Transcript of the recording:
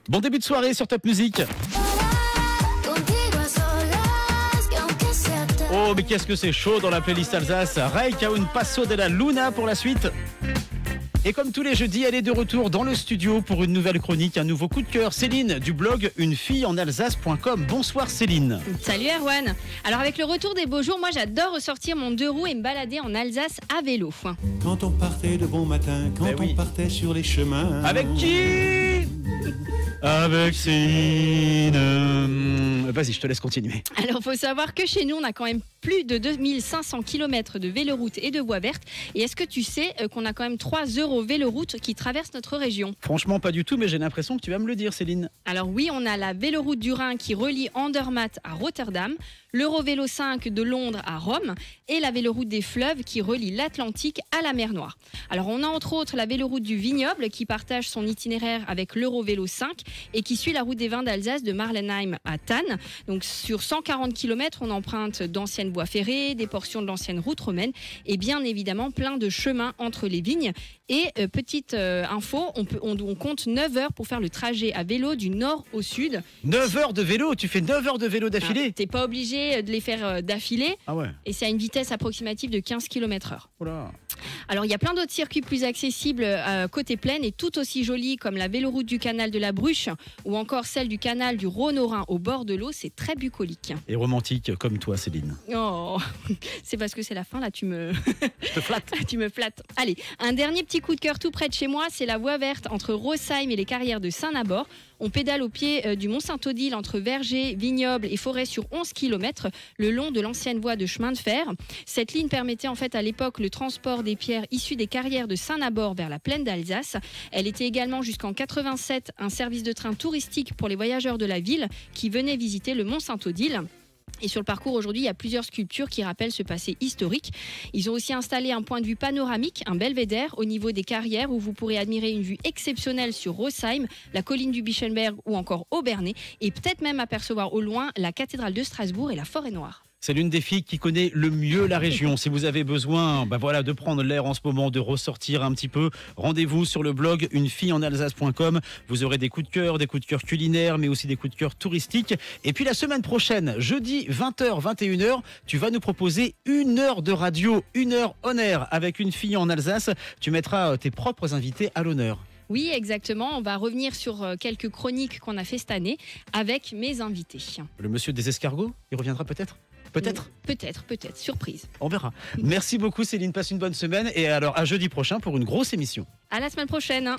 Bon début de soirée sur Top Music. Oh, mais qu'est-ce que c'est chaud dans la playlist Alsace. Reik a un passo de la Luna pour la suite. Et comme tous les jeudis, elle est de retour dans le studio pour une nouvelle chronique, un nouveau coup de cœur. Céline du blog unefilleenalsace.com. Bonsoir Céline. Salut Erwan. Alors avec le retour des beaux jours, moi j'adore ressortir mon 2 roues et me balader en Alsace à vélo. Quand on partait de bon matin, quand on partait sur les chemins. Avec qui? Avec Céline. Vas-y, je te laisse continuer. Alors, il faut savoir que chez nous, on a quand même plus de 2500 km de véloroutes et de voies vertes. Et est-ce que tu sais qu'on a quand même 3 eurovéloroutes qui traversent notre région? Franchement, pas du tout, mais j'ai l'impression que tu vas me le dire, Céline. Alors oui, on a la véloroute du Rhin qui relie Andermatt à Rotterdam, l'Eurovélo 5 de Londres à Rome et la véloroute des fleuves qui relie l'Atlantique à la mer Noire. Alors, on a entre autres la véloroute du Vignoble qui partage son itinéraire avec l'Eurovélo 5 et qui suit la route des vins d'Alsace de Marlenheim à Thann. Donc sur 140 km, on emprunte d'anciennes voies ferrées, des portions de l'ancienne route romaine et bien évidemment plein de chemins entre les vignes. Et petite info, on compte 9 heures pour faire le trajet à vélo du nord au sud. 9 heures de vélo? Tu fais 9 heures de vélo d'affilée? T'es pas obligé de les faire d'affilée. Ah ouais. Et c'est à une vitesse approximative de 15 km/h. Oh là. Alors, il y a plein d'autres circuits plus accessibles côté plaine et tout aussi jolis comme la véloroute du canal de la Bruche ou encore celle du canal du Rhône au Rhin au bord de l'eau. C'est très bucolique. Et romantique comme toi, Céline. Oh, c'est parce que c'est la fin, là, tu me... Je te flatte. Tu me flattes. Allez, un dernier petit coup de cœur tout près de chez moi, c'est la voie verte entre Rosheim et les carrières de Saint-Nabord. On pédale au pied du Mont-Saint-Odile entre vergers, vignobles et forêts sur 11 km le long de l'ancienne voie de chemin de fer. Cette ligne permettait en fait à l'époque le transport des pierres issues des carrières de Saint-Nabord vers la plaine d'Alsace. Elle était également jusqu'en 87 un service de train touristique pour les voyageurs de la ville qui venaient visiter le Mont-Saint-Odile. Et sur le parcours aujourd'hui, il y a plusieurs sculptures qui rappellent ce passé historique. Ils ont aussi installé un point de vue panoramique, un belvédère au niveau des carrières où vous pourrez admirer une vue exceptionnelle sur Rosheim, la colline du Bischenberg ou encore Obernai et peut-être même apercevoir au loin la cathédrale de Strasbourg et la forêt noire. C'est l'une des filles qui connaît le mieux la région. Si vous avez besoin de prendre l'air en ce moment, de ressortir un petit peu, rendez-vous sur le blog unefilleenalsace.com. Vous aurez des coups de cœur culinaires, mais aussi des coups de cœur touristiques. Et puis la semaine prochaine, jeudi 20h, 21h, tu vas nous proposer 1 heure de radio, 1 heure on air avec une fille en Alsace. Tu mettras tes propres invités à l'honneur. Oui, exactement. On va revenir sur quelques chroniques qu'on a fait cette année avec mes invités. Le monsieur des escargots, il reviendra peut-être? Peut-être. Surprise. On verra. Merci beaucoup Céline, passe une bonne semaine et alors à jeudi prochain pour une grosse émission. À la semaine prochaine.